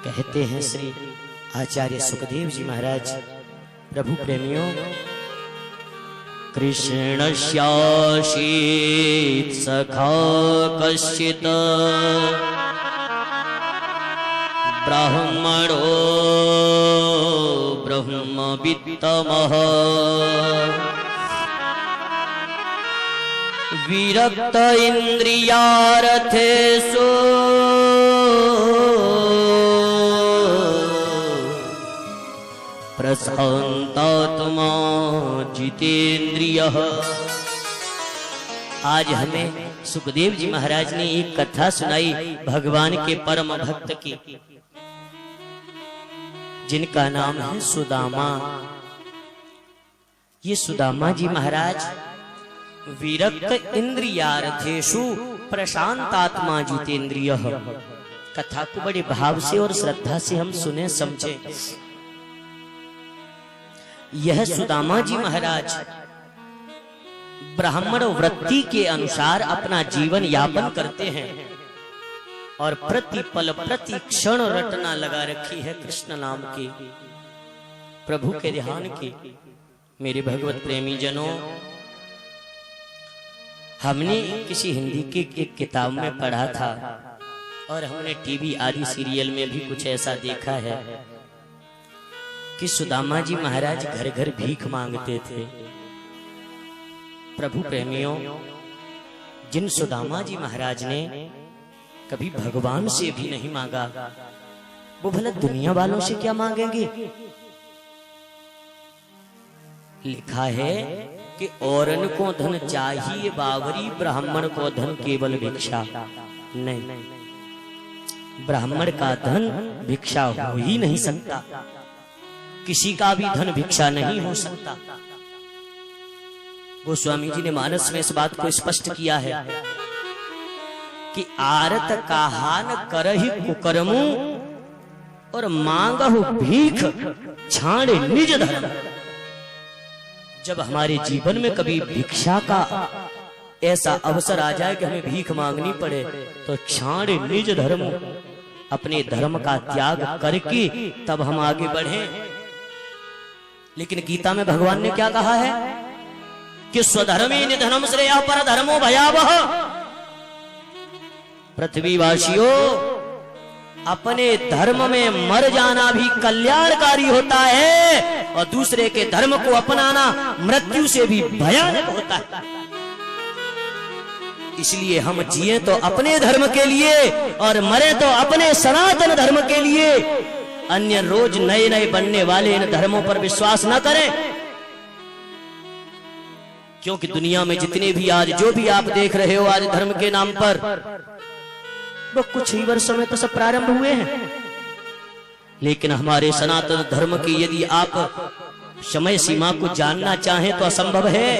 कहते हैं श्री आचार्य सुखदेव जी महाराज, प्रभु प्रेमियों, कृष्णस्यासीत् सखा कश्चित् ब्राह्मणो ब्रह्मवित्तमः विरक्त इंद्रियार्थेषु प्रशान्तात्मा जितेन्द्रियः। आज हमें सुखदेव जी महाराज ने एक कथा सुनाई भगवान के परम भक्त की, जिनका नाम है सुदामा। ये सुदामा जी महाराज विरक्त इंद्रियार्थेषु प्रशांतात्मा जितेन्द्रियः। कथा को बड़े भाव से और श्रद्धा से हम सुने समझे। यह सुदामा जी महाराज ब्राह्मण वृत्ति के अनुसार अपना जीवन यापन करते हैं और प्रति पल प्रति क्षण रटना लगा रखी है कृष्ण नाम की, प्रभु के ध्यान की। मेरे भगवत प्रेमी जनों, हमने किसी हिंदी की एक किताब में पढ़ा था और हमने टीवी आदि सीरियल में भी कुछ ऐसा देखा है कि सुदामा जी महाराज घर घर भीख मांगते थे। प्रभु प्रेमियों, जिन सुदामा जी महाराज ने कभी भगवान से भी नहीं मांगा, वो भला दुनिया वालों से क्या मांगेंगे। लिखा है कि औरन को धन चाहिए बावरी, ब्राह्मण को धन केवल भिक्षा नहीं। ब्राह्मण का धन भिक्षा हो ही नहीं सकता, किसी का भी धन भिक्षा नहीं हो सकता। वो स्वामी जी ने मानस में इस बात को स्पष्ट किया है कि आरत काहान करहि कुकर्मु और मांगहु भीख छाड़े निज धर्म। जब हमारे जीवन में कभी भिक्षा का ऐसा अवसर आ जाए कि हमें भीख मांगनी पड़े, तो छाड़े निज धर्म, अपने धर्म का त्याग करके तब हम आगे बढ़ें। लेकिन गीता में भगवान ने क्या कहा है कि स्वधर्मे निधनम श्रेयः परधर्मो भयावह। पृथ्वीवासियों, अपने धर्म में मर जाना भी कल्याणकारी होता है और दूसरे के धर्म को अपनाना मृत्यु से भी भयानक होता है। इसलिए हम जिए तो अपने धर्म के लिए और मरे तो अपने सनातन धर्म के लिए। अन्य रोज नए नए बनने वाले इन धर्मों पर विश्वास न करें, क्योंकि दुनिया में जितने भी आज जो भी आप देख रहे हो आज धर्म के नाम पर, वो कुछ ही वर्षों में तो सब प्रारंभ हुए हैं। लेकिन हमारे सनातन धर्म की यदि आप समय सीमा को जानना चाहें तो असंभव है।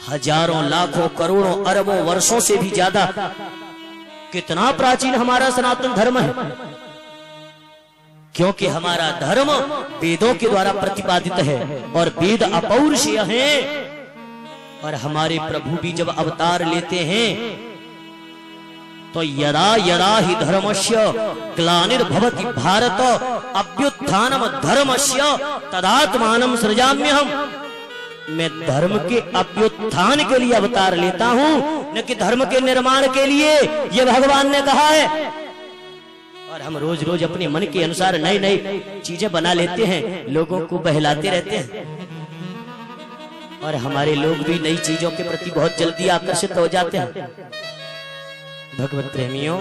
हजारों लाखों करोड़ों अरबों वर्षों से भी ज्यादा कितना प्राचीन हमारा सनातन धर्म है, क्योंकि हमारा धर्म वेदों के द्वारा प्रतिपादित है और वेद अपौरुषेय हैं। और हमारे प्रभु भी जब अवतार लेते हैं तो यदा यदा ही धर्मस्य ग्लानिर्भवति भारत अभ्युत्थानम धर्मस्य तदात्मानं सृजाम्यहम्। मैं धर्म के अभ्युत्थान के लिए अवतार लेता हूं, न कि धर्म के निर्माण के लिए। यह भगवान ने कहा है। और हम रोज रोज अपने मन के अनुसार नई नई चीजें बना लेते हैं, लोगों को बहलाते रहते हैं और हमारे लोग भी नई चीजों के प्रति बहुत जल्दी आकर्षित हो जाते हैं। भगवत प्रेमियों,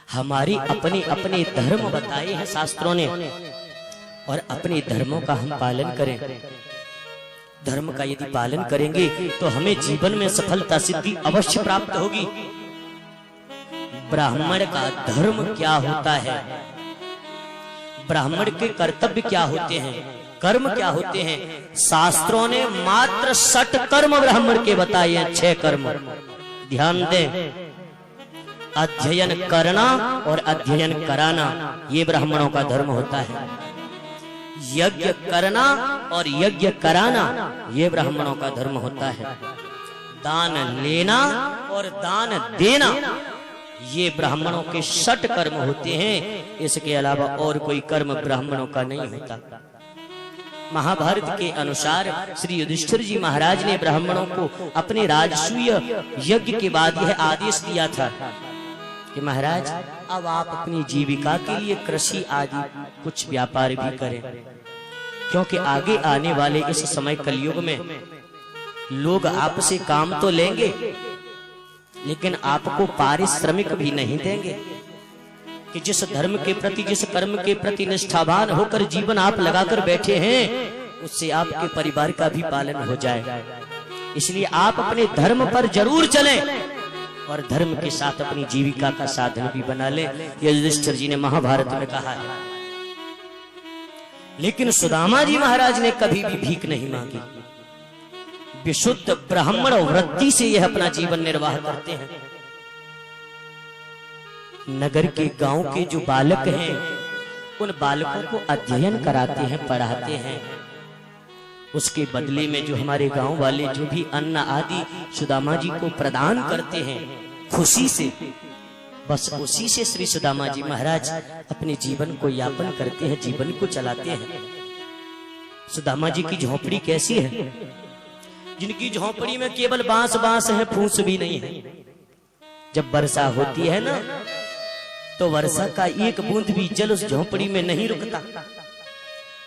हमारी अपने अपने धर्म बताए हैं शास्त्रों ने और अपने धर्मों का हम पालन करें। धर्म का यदि पालन करेंगे तो हमें जीवन में सफलता सिद्धि अवश्य प्राप्त होगी। ब्राह्मण का धर्म क्या होता है, ब्राह्मण के कर्तव्य क्या होते हैं, कर्म क्या होते हैं, शास्त्रों ने मात्र 60 कर्म ब्राह्मण के बताए हैं। 6 कर्म ध्यान दें। अध्ययन करना और अध्ययन कराना, ये ब्राह्मणों का धर्म होता है। यज्ञ करना और यज्ञ कराना, ये ब्राह्मणों का धर्म होता है। दान लेना और दान देना, ये ब्राह्मणों के 6 कर्म होते हैं, इसके अलावा और कोई कर्म ब्राह्मणों का नहीं होता। महाभारत के अनुसार श्री युधिष्ठिर जी महाराज ने ब्राह्मणों को अपने राजसूय यज्ञ के बाद यह आदेश दिया था कि महाराज अब आप अपनी जीविका के लिए कृषि आदि कुछ व्यापार भी करें, क्योंकि आगे आने वाले इस समय कलयुग में लोग आपसे काम तो लेंगे लेकिन आपको पारिश्रमिक भी नहीं देंगे कि जिस धर्म के प्रति, जिस कर्म के प्रति निष्ठावान होकर जीवन आप लगाकर बैठे हैं उससे आपके परिवार का भी पालन हो जाए। इसलिए आप अपने धर्म पर जरूर चलें और धर्म के साथ अपनी जीविका का साधन भी बना लें। यह युधिष्ठिर जी ने महाभारत में कहा है। लेकिन सुदामा जी महाराज ने कभी भी भीख नहीं मांगी। विशुद्ध ब्राह्मण वृत्ति से यह अपना जीवन निर्वाह करते हैं। नगर के गांव के जो बालक हैं उन बालकों को अध्ययन कराते हैं, पढ़ाते हैं। उसके बदले में जो हमारे गांव वाले जो भी अन्न आदि सुदामा जी को प्रदान करते हैं खुशी से, बस उसी से श्री सुदामा जी महाराज अपने जीवन को यापन करते हैं, जीवन को चलाते हैं। सुदामा जी की झोपड़ी कैसी है? जिनकी झोपड़ी में केवल बांस बांस है, फूस भी नहीं है। जब वर्षा होती है ना तो वर्षा का एक बूंद भी जल उस झोपड़ी में नहीं रुकता।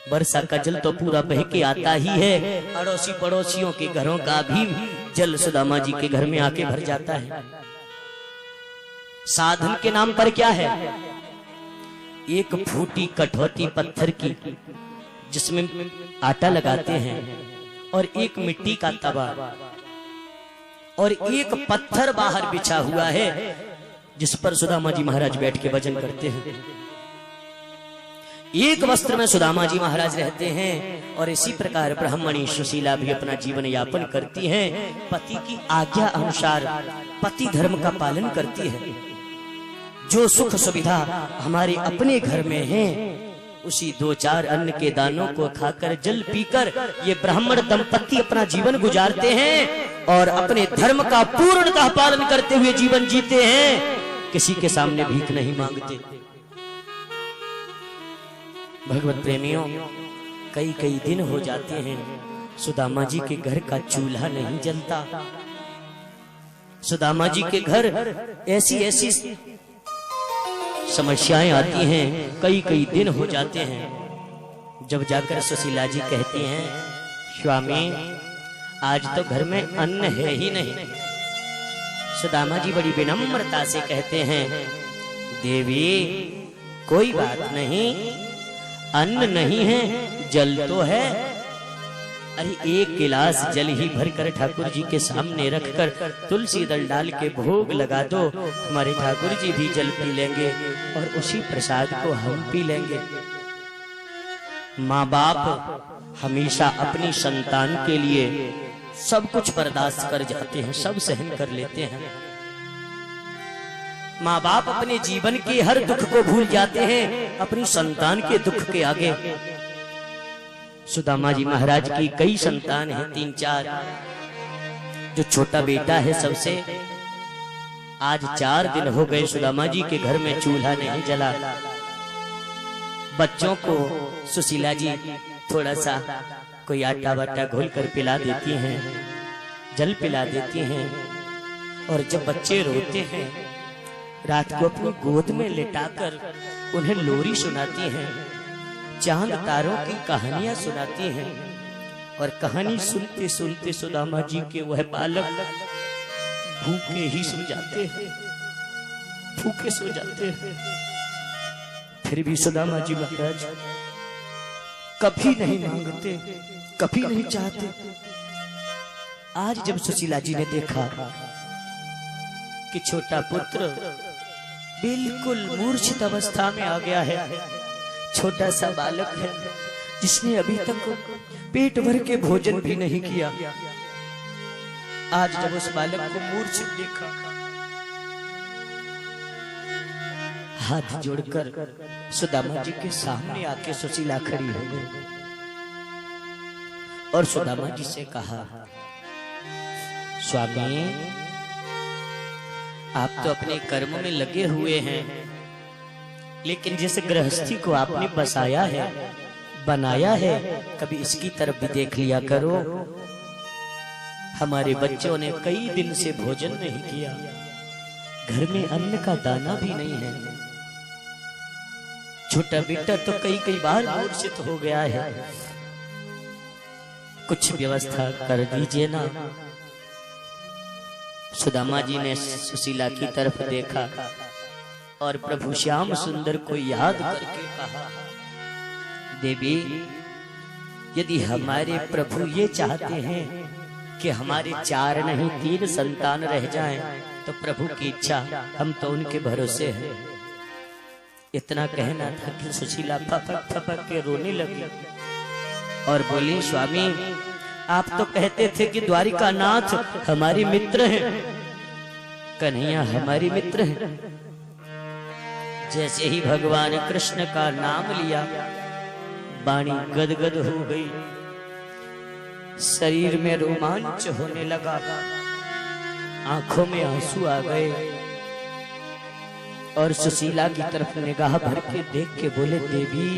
वर्षा का जल तो पूरा बह के आता ही है, अड़ोसी पड़ोसियों के घरों का भी जल सुदामा जी के घर में आके भर जाता है। साधन के नाम पर क्या है? एक फूटी कठौती पत्थर की जिसमें आटा लगाते हैं और एक मिट्टी का तवा और एक पत्थर बाहर बिछा हुआ है जिस पर सुदामा जी महाराज बैठ के भजन करते हैं। एक वस्त्र में सुदामा जी महाराज रहते हैं और इसी प्रकार ब्राह्मणी सुशीला भी अपना जीवन यापन करती हैं। पति की आज्ञा अनुसार पति धर्म का पालन करती है। जो सुख सुविधा हमारे अपने घर में है उसी 2-4 अन्न के दानों को खाकर जल पीकर ये ब्राह्मण दंपति अपना जीवन गुजारते हैं और अपने धर्म का पूर्णतः पालन करते हुए जीवन जीते हैं। किसी के सामने भीख नहीं मांगते। भगवत प्रेमियों, कई दिन हो जाते हैं सुदामा जी के घर का चूल्हा नहीं जलता। सुदामा जी के घर ऐसी समस्याएं आती हैं, कई दिन हो जाते हैं। जब जाकर सुशीला जी कहती हैं, स्वामी आज तो घर में अन्न है ही नहीं। सुदामा जी बड़ी विनम्रता से कहते हैं, देवी कोई बात नहीं, अन्न नहीं है जल तो है। अरे एक गिलास जल ही भरकर ठाकुर जी के सामने रखकर तुलसी दल डाल के भोग लगा दो, हमारे ठाकुर जी भी जल पी लेंगे और उसी प्रसाद को हम पी लेंगे। माँ बाप हमेशा अपनी संतान के लिए सब कुछ बर्दाश्त कर जाते हैं, सब सहन कर लेते हैं। माँ बाप अपने जीवन के हर दुख को भूल जाते हैं अपनी संतान के दुख के आगे। सुदामा जी महाराज की कई संतान हैं, 3-4। जो छोटा बेटा है सबसे, आज 4 दिन हो गए सुदामा जी के घर में चूल्हा नहीं जला। बच्चों को सुशीला जी थोड़ा सा कोई आटा वाटा घोल कर पिला देती हैं, जल पिला देती हैं। और जब बच्चे रोते हैं रात को अपनी गोद में लिटाकर उन्हें लोरी सुनाती हैं, चांद तारों की कहानियां सुनाती हैं। और कहानी सुनते सुनते सुदामा जी के वह बालक भूखे ही सो जाते हैं, भूखे सो जाते हैं। फिर भी सुदामा जी महाराज कभी नहीं मांगते, कभी नहीं चाहते। आज जब सुशीला जी ने देखा कि छोटा पुत्र बिल्कुल मूर्छित अवस्था में आ गया है, छोटा सा बालक है जिसने अभी तक पेट भर के भोजन भी नहीं किया, आज जब उस बालक को मूर्छित देखा, हाथ जोड़कर सुदामा जी के सामने आके सुशीला खड़ी हो गई और सुदामा जी से कहा, स्वामी आप तो अपने कर्म में लगे हुए हैं, लेकिन जिस गृहस्थी को आपने बसाया है, बनाया है, कभी इसकी तरफ भी देख लिया करो। हमारे बच्चों ने कई दिन से भोजन नहीं किया, घर में अन्न का दाना भी नहीं है। छोटा बेटा तो कई बार मूर्छित हो गया है, कुछ व्यवस्था कर दीजिए ना। सुदामा जी ने सुशीला की तरफ देखा और प्रभु श्याम सुंदर को याद करके कहा, देवी, यदि हमारे प्रभु ये चाहते हैं कि हमारे 4 नहीं 3 संतान रह जाएं, तो प्रभु की इच्छा, हम तो उनके भरोसे हैं। इतना कहना था कि सुशीला फपक फपक के रोने लगी और बोली, स्वामी, आप तो कहते थे कि द्वारिका नाथ हमारे मित्र हैं, कन्हैया हमारे मित्र हैं। जैसे ही भगवान कृष्ण का नाम लिया, वाणी गदगद हो गई, शरीर में रोमांच होने लगा, आंखों में आंसू आ गए और सुशीला की तरफ निगाह भर के देख के बोले, देवी,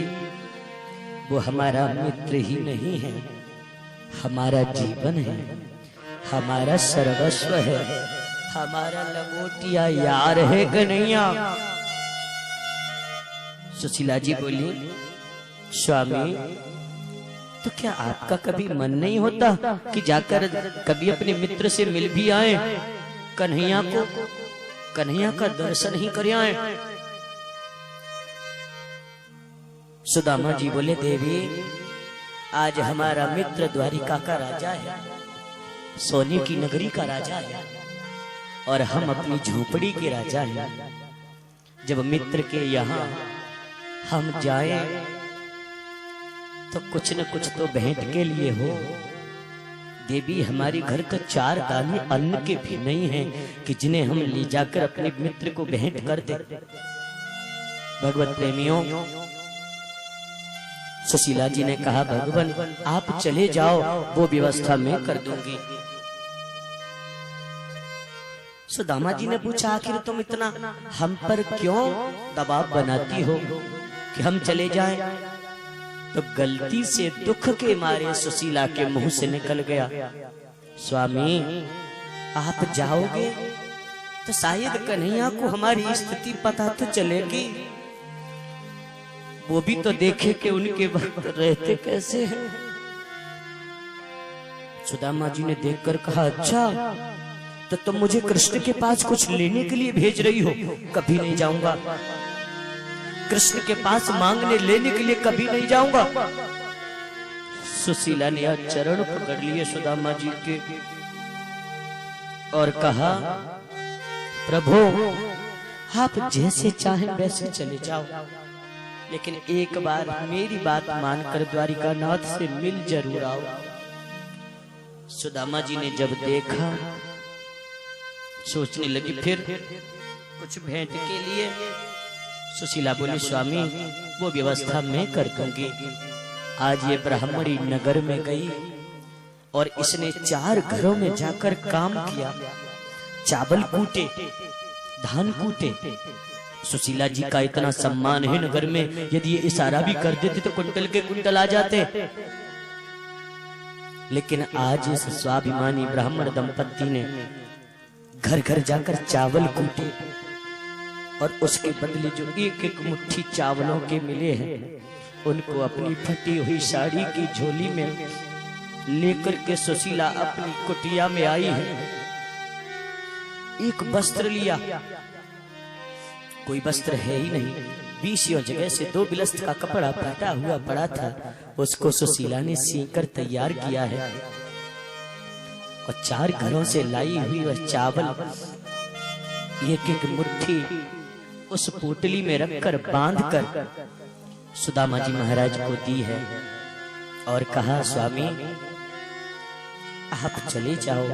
वो हमारा मित्र ही नहीं है, हमारा जीवन है, हमारा सर्वस्व है, हमारा लंगोटिया यार है कन्हैया। सुशीला जी बोली, स्वामी, तो क्या आपका कभी मन नहीं होता कि जाकर कभी अपने मित्र से मिल भी आए, कन्हैया का दर्शन ही कर आए? सुदामा जी बोले, देवी, आज हमारा मित्र द्वारिका का राजा है, सोने की नगरी का राजा है, और हम अपनी झोपड़ी के राजा हैं। जब मित्र के यहाँ हम जाएं तो कुछ न कुछ तो भेंट के लिए हो। देवी, हमारे घर तो 4 दाने अन्न के भी नहीं हैं कि जिन्हें हम ले जाकर अपने मित्र को भेंट कर दे। भगवत प्रेमियों, सुशीला जी ने कहा, भगवान आप चले जाओ, वो व्यवस्था मैं कर दूंगी। सुदामा जी ने पूछा, आखिर तुम इतना हम पर क्यों दबाव बनाती हो कि हम चले जाएं? तो गलती से दुख के मारे सुशीला के मुंह से निकल गया, स्वामी, आप जाओगे तो शायद कन्हैया को हमारी स्थिति पता तो चलेगी, वो भी तो देखे कि उनके भक्त रहते कैसे हैं। सुदामा जी ने देखकर कहा, अच्छा, तो तुम मुझे कृष्ण के पास कुछ लेने के लिए भेज रही हो? कभी नहीं जाऊंगा, कृष्ण के पास मांगने लेने के लिए कभी नहीं जाऊंगा। सुशीला ने चरण पकड़ लिए सुदामा जी के और कहा, प्रभु, आप जैसे चाहें वैसे चले जाओ, लेकिन एक बार मेरी बात मानकर द्वारिका नाथ से मिल जरूर आओ। सुदामा जी ने जब देखा, सोचने लगी फिर कुछ भेंट के लिए। सुशीला बोली, स्वामी, वो व्यवस्था मैं कर दूंगी। आज ये ब्राह्मणी नगर में गई और इसने 4 घरों में जाकर काम किया, चावल कूटे, धान कूटे। सुशीला जी का इतना सम्मान है नगर में, यदि ये इशारा भी कर देते तो कुंटल के कुंटल आ जाते। लेकिन आज इस स्वाभिमानी ब्राह्मण दंपत्ति ने घर घर जाकर चावल कूटे और उसके बदले जो 1-1 मुट्ठी चावलों के मिले हैं, उनको अपनी फटी हुई साड़ी की झोली में लेकर के सुशीला अपनी कुटिया में आई है। एक वस्त्र लिया, कोई वस्त्र है ही नहीं, 20 जगह से 2 बिलस्त का कपड़ा फटा हुआ पड़ा था, उसको सुशीला ने सीकर तैयार किया है और 4 घरों से लाई हुई वह चावल 1-1 मुट्ठी उस पोटली में रखकर बांधकर सुदामा जी महाराज को दी है और कहा, स्वामी, आप चले जाओ।